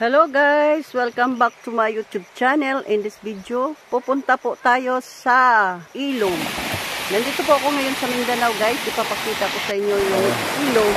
Hello guys! Welcome back to my YouTube channel. In this video, pupunta po tayo sa ilog. Nandito po ako ngayon sa Mindanao guys. Ipapakita ko sa inyo yung ilog.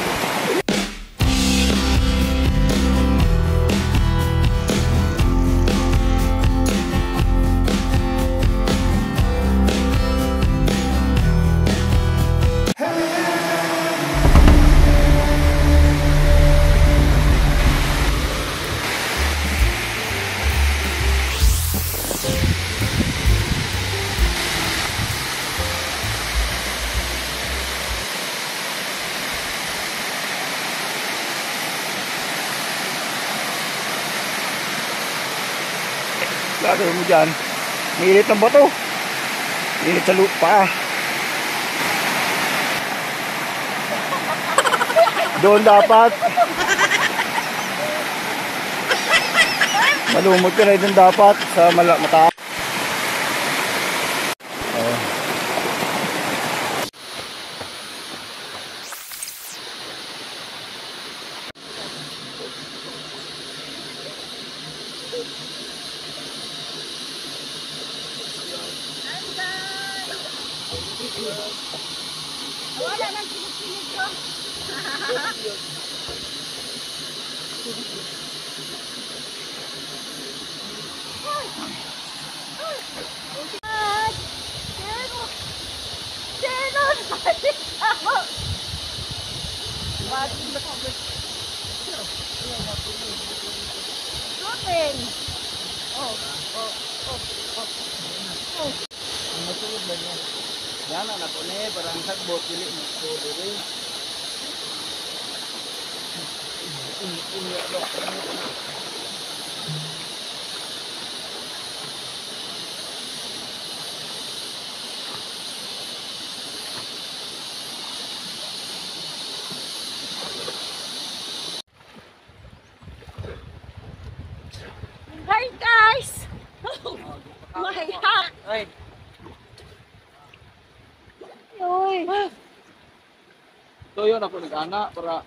Gagawin mo dyan, mainit ng bato, mainit sa lupa. Doon dapat malumot ka na doon dapat sa mataas. Wala nang sinig ko. Yan ang ako na parang sagbot dili mo ko dili. Hi guys! My hat! Ay. Uy! So yun ako nag-ana para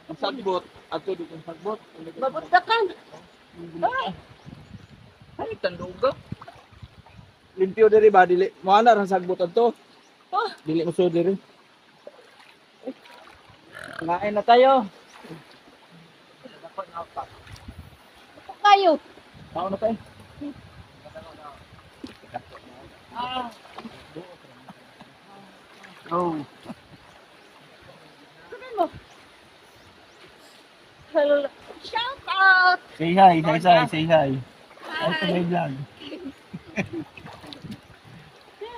ang sagbot ato dito ang sagbot. Babutakan! Ay tanduga. Limpyo diri ba dili mo ana ra sagbot ato. Dili mo so diri. Ngain na tayo. Ito kayo! Tao na tayo. Oh. Ano mo? Hello! Shout out! Say hi, say hi. Ay, tuloy vlog.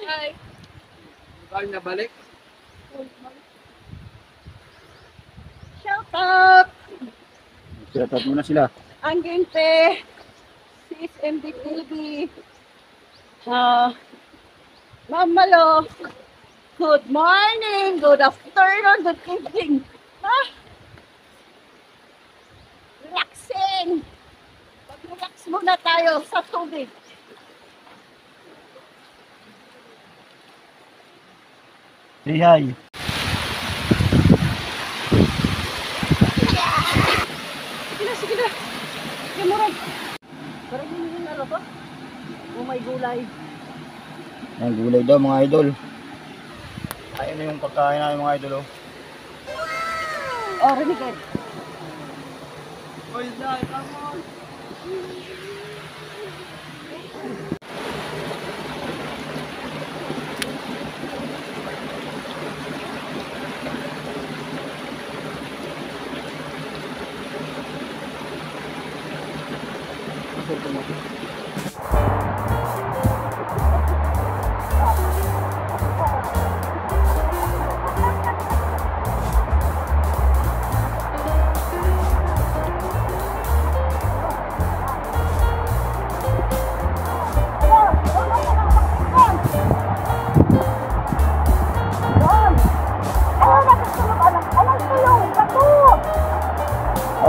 Hi! Bakit na balik? Shout out! Shout out muna sila. Ang gente! CSMD TV! Mama Lo! Good morning! Good afternoon! Good evening! Relaxing! Mag-relax muna tayo sa tubig. Say hi. Sige na! Sige mo rin! Parang yun yung ano to? Oh my gulay! Ang gulay daw mga idol. Ayun na yung pagkain namin mga idol. Oh, Renegade! Oy, Zay, come on!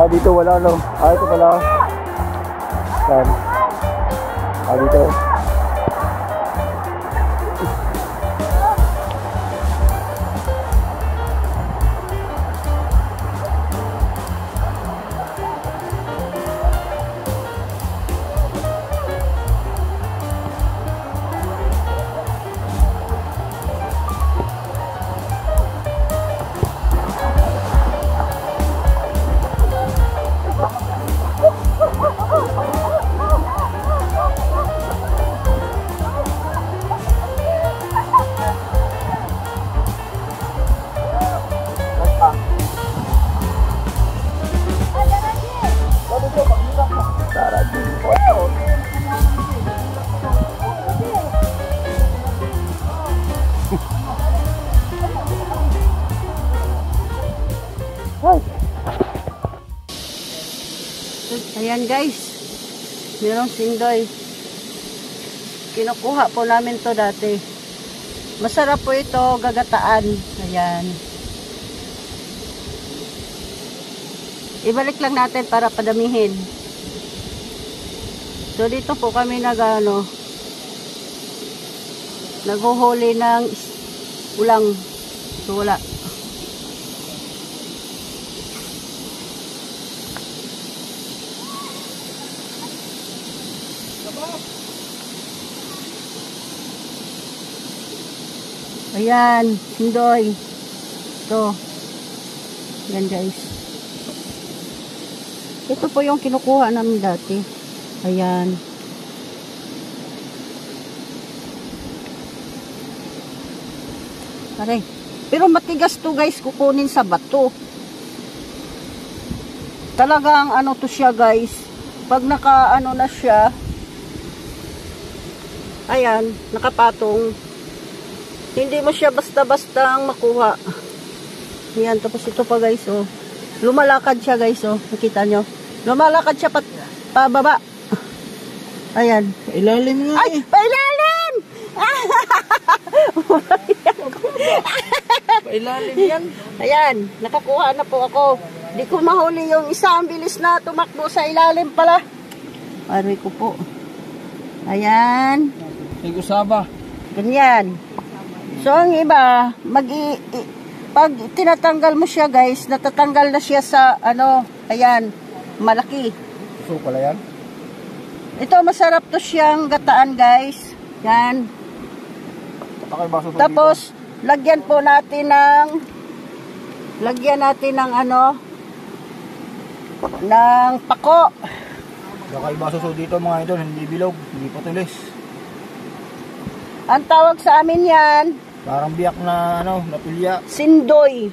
Dito wala no. Ito pala. Saan? Dito. Ayan guys, merong singdoy. Kinukuha po namin to dati. Masarap po ito, gagataan. Ayan. Ibalik lang natin para padamihin. So dito po kami naghuhuli ng ulang. So wala. Ayan, sindoy. Ito. Ayan guys. Ito po yung kinukuha namin dati. Ayan. Aray. Pero matigas to guys, kukunin sa bato. Talagang ano to siya guys. Pag na siya. Ayan, nakapatong. Hindi mo siya basta-basta makuha. Ayan, tapos ito pa guys, oh. Lumalakad siya guys, oh. Nakita nyo? Lumalakad siya pababa. Ayan. Ilalim nga Ay, pailalim! Pailalim yan. Ayan, nakakuha na po ako. Di ko mahuli yung isa. Ang bilis na tumakbo sa ilalim pala. Aray ko po. Ayan. Nag-usaba. Ganyan. So, ang iba, pag tinatanggal mo siya, guys, natatanggal na siya sa, ayan, malaki. So, pala yan? Ito, masarap to siyang gataan, guys. Yan. Tapos, lagyan natin ng ng pako. Kakaiba suso dito mga idol, hindi bilog, hindi patulis. Ang tawag sa amin yan, Parang biyak na napilya. sindoy.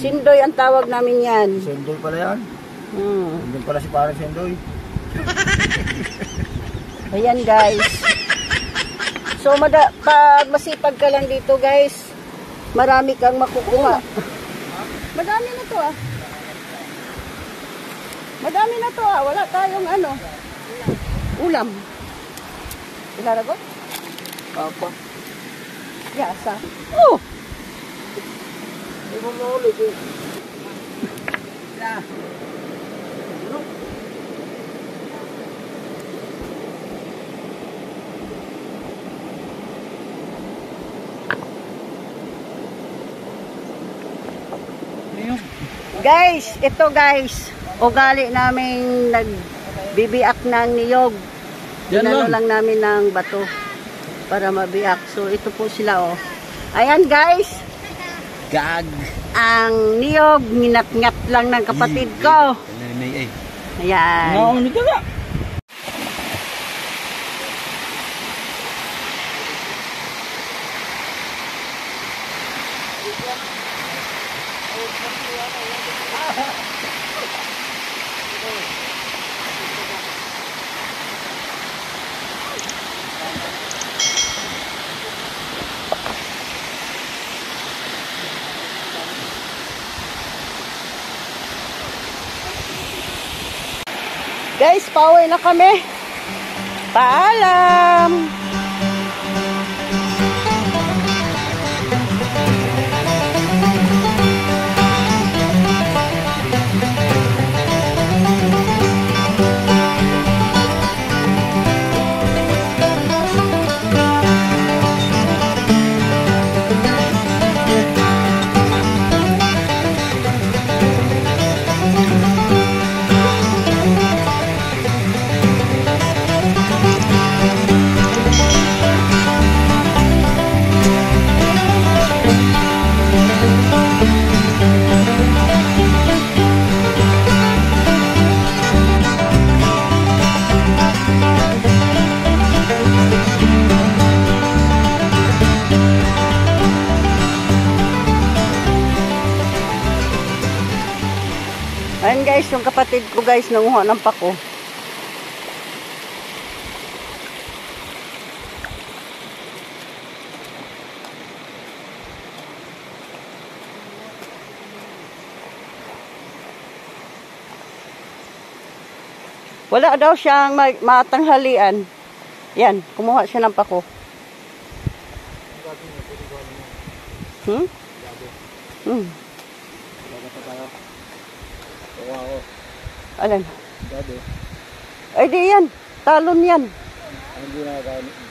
Sindoy ang tawag namin yan. Sendoy pala yan. Hindi pala si parang Sendoy. Ayan guys. So pag masipag ka lang dito guys, marami kang makukuha. Madami na to ah. Madami na to ah. Wala tayong ulam. Ilaragot? Papa. Yasa. Oh! Hindi mo maulit eh. Guys, ito guys, ugali namin nagbibiak ng niyog. Dinalo lang namin ng bato para mabiak. So ito po sila oh. Ayan guys. Gag. Ang niyog, ninat-ngat lang ng kapatid ko. Ayan. Naon ito na. Guys, pauwi na kami. Paalam! Ayan guys, yung kapatid ko guys, nanguha ng pako. Wala daw siyang matanghalian. Yan, kumuha siya ng pako. Hmm? Hmm. Alin? Ay di yan. Talon yan. Hindi nakakain yan.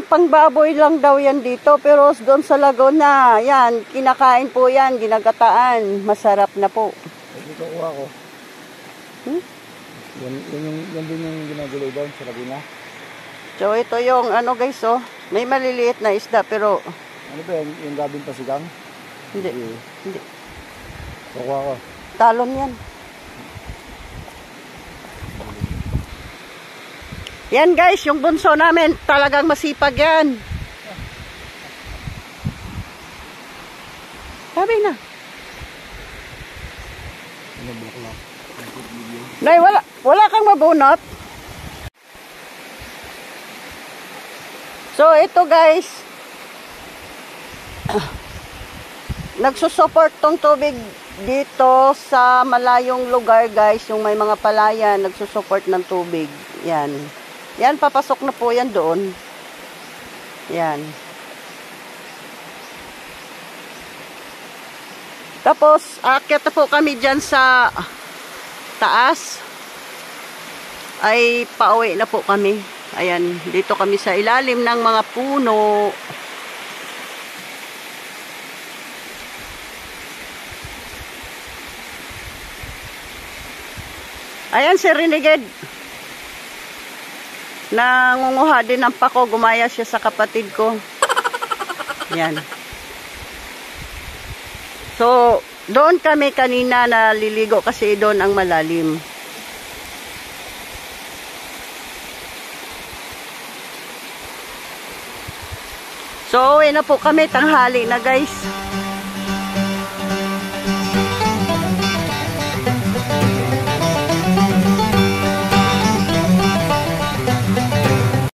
Pangbaboy lang daw yan dito. Pero doon sa Laguna, yan, kinakain po yan, ginagataan. Masarap na po. Ito kuha ko. Hmm? Yan din yung ginagulay doon sa Laguna. So ito yung ano guys, oh. May maliliit na isda pero Ano ba yan? Yung gabing pasigang? hindi. Hindi. So kuha ko. Talon yan. Yan guys, yung bunso namin talagang masipag yan. Sabi na. Nay, wala kang mabunot. So ito guys, nagsusupport tong tubig dito sa malayong lugar guys, yung may mga palayan, nagsusupport ng tubig. Yan. Yan, papasok na po yan doon. Yan. Tapos, aakyat na po kami dyan sa taas. Ay, pauwi na po kami. Ayan, dito kami sa ilalim ng mga puno. Ayan si Renegade. Nangunguha din ng pako. Gumaya siya sa kapatid ko. Yan. So, doon kami kanina naliligo kasi doon ang malalim. So, uwi na po kami. Tanghali na guys.